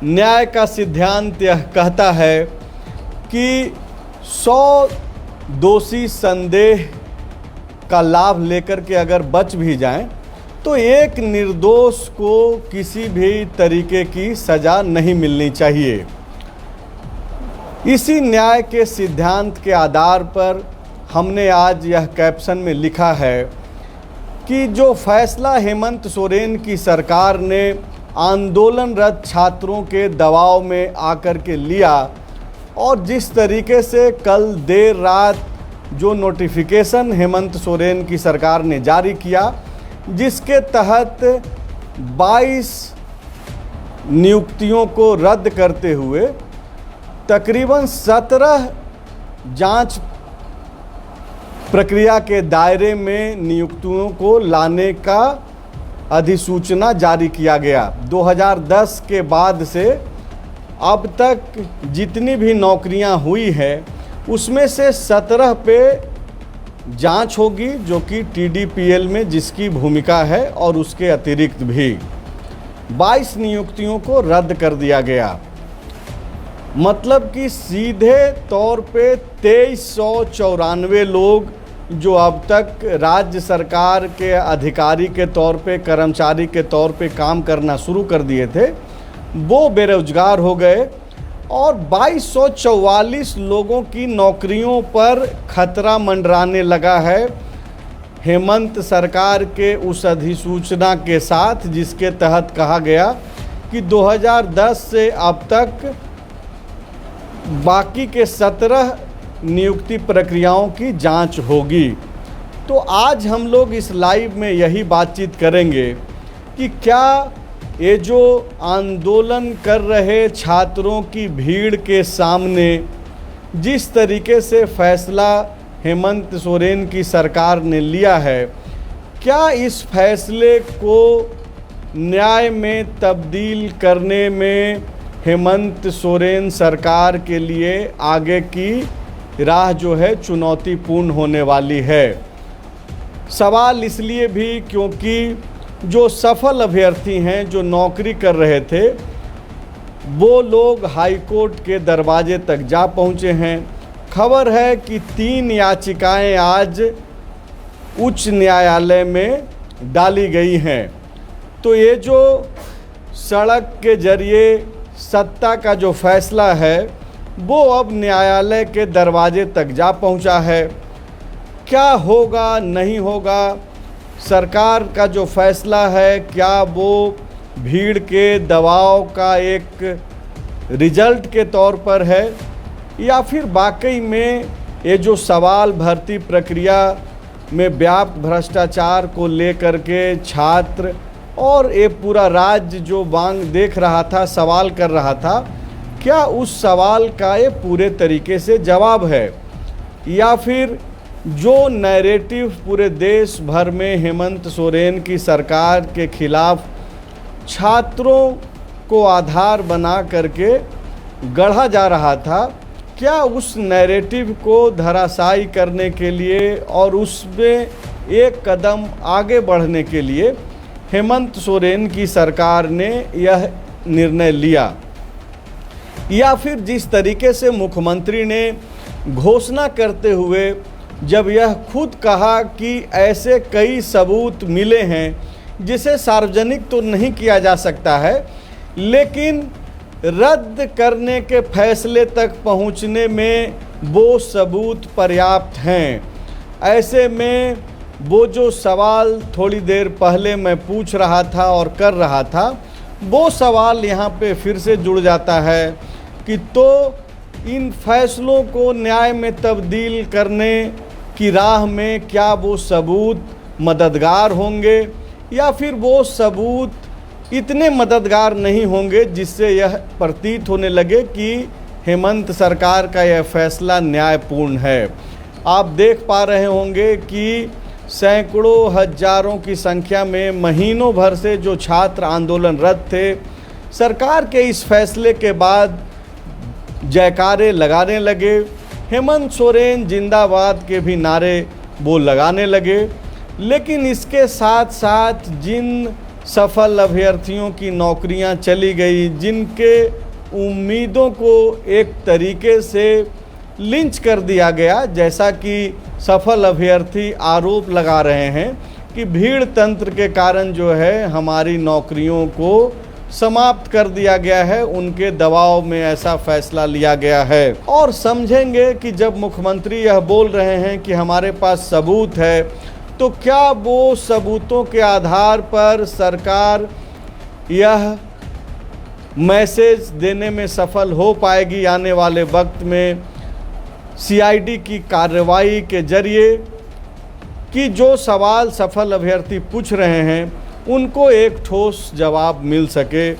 न्याय का सिद्धांत यह कहता है कि 100 दोषी संदेह का लाभ लेकर के अगर बच भी जाएं तो एक निर्दोष को किसी भी तरीके की सज़ा नहीं मिलनी चाहिए। इसी न्याय के सिद्धांत के आधार पर हमने आज यह कैप्शन में लिखा है कि जो फैसला हेमंत सोरेन की सरकार ने आंदोलनरत छात्रों के दबाव में आकर के लिया और जिस तरीके से कल देर रात जो नोटिफिकेशन हेमंत सोरेन की सरकार ने जारी किया, जिसके तहत 22 नियुक्तियों को रद्द करते हुए तकरीबन 17 जांच प्रक्रिया के दायरे में नियुक्तियों को लाने का अधिसूचना जारी किया गया। 2010 के बाद से अब तक जितनी भी नौकरियां हुई है उसमें से 17 पे जांच होगी, जो कि TDPL में जिसकी भूमिका है, और उसके अतिरिक्त भी 22 नियुक्तियों को रद्द कर दिया गया। मतलब कि सीधे तौर पे 2394 लोग जो अब तक राज्य सरकार के अधिकारी के तौर पे, कर्मचारी के तौर पे काम करना शुरू कर दिए थे, वो बेरोजगार हो गए और 2244 लोगों की नौकरियों पर खतरा मंडराने लगा है हेमंत सरकार के उस अधिसूचना के साथ, जिसके तहत कहा गया कि 2010 से अब तक बाकी के 17 नियुक्ति प्रक्रियाओं की जांच होगी। तो आज हम लोग इस लाइव में यही बातचीत करेंगे कि क्या ये जो आंदोलन कर रहे छात्रों की भीड़ के सामने जिस तरीके से फैसला हेमंत सोरेन की सरकार ने लिया है, क्या इस फैसले को न्याय में तब्दील करने में हेमंत सोरेन सरकार के लिए आगे की राह जो है चुनौतीपूर्ण होने वाली है। सवाल इसलिए भी क्योंकि जो सफल अभ्यर्थी हैं, जो नौकरी कर रहे थे, वो लोग हाई कोर्ट के दरवाजे तक जा पहुँचे हैं। खबर है कि 3 याचिकाएं आज उच्च न्यायालय में डाली गई हैं। तो ये जो सड़क के जरिए सत्ता का जो फैसला है वो अब न्यायालय के दरवाजे तक जा पहुंचा है। क्या होगा नहीं होगा, सरकार का जो फैसला है क्या वो भीड़ के दबाव का एक रिजल्ट के तौर पर है, या फिर वाकई में ये जो सवाल भर्ती प्रक्रिया में व्यापक भ्रष्टाचार को लेकर के छात्र और ये पूरा राज्य जो मांग देख रहा था, सवाल कर रहा था, क्या उस सवाल का ये पूरे तरीके से जवाब है, या फिर जो नैरेटिव पूरे देश भर में हेमंत सोरेन की सरकार के खिलाफ छात्रों को आधार बना करके गढ़ा जा रहा था, क्या उस नैरेटिव को धराशायी करने के लिए और उसमें एक कदम आगे बढ़ने के लिए हेमंत सोरेन की सरकार ने यह निर्णय लिया, या फिर जिस तरीके से मुख्यमंत्री ने घोषणा करते हुए जब यह खुद कहा कि ऐसे कई सबूत मिले हैं जिसे सार्वजनिक तो नहीं किया जा सकता है, लेकिन रद्द करने के फैसले तक पहुंचने में वो सबूत पर्याप्त हैं। ऐसे में वो जो सवाल थोड़ी देर पहले मैं पूछ रहा था और कर रहा था, वो सवाल यहाँ पे फिर से जुड़ जाता है कि तो इन फैसलों को न्याय में तब्दील करने की राह में क्या वो सबूत मददगार होंगे, या फिर वो सबूत इतने मददगार नहीं होंगे जिससे यह प्रतीत होने लगे कि हेमंत सरकार का यह फैसला न्यायपूर्ण है। आप देख पा रहे होंगे कि सैकड़ों हजारों की संख्या में महीनों भर से जो छात्र आंदोलनरत थे, सरकार के इस फैसले के बाद जयकारे लगाने लगे, हेमंत सोरेन जिंदाबाद के भी नारे वो लगाने लगे। लेकिन इसके साथ साथ जिन सफल अभ्यर्थियों की नौकरियां चली गई, जिनके उम्मीदों को एक तरीके से लिंच कर दिया गया। जैसा कि सफल अभ्यर्थी आरोप लगा रहे हैं कि भीड़ तंत्र के कारण जो है हमारी नौकरियों को समाप्त कर दिया गया है, उनके दबाव में ऐसा फैसला लिया गया है। और समझेंगे कि जब मुख्यमंत्री यह बोल रहे हैं कि हमारे पास सबूत है, तो क्या वो सबूतों के आधार पर सरकार यह मैसेज देने में सफल हो पाएगी आने वाले वक्त में सीआईडी की कार्रवाई के जरिए, कि जो सवाल सफल अभ्यर्थी पूछ रहे हैं उनको एक ठोस जवाब मिल सके।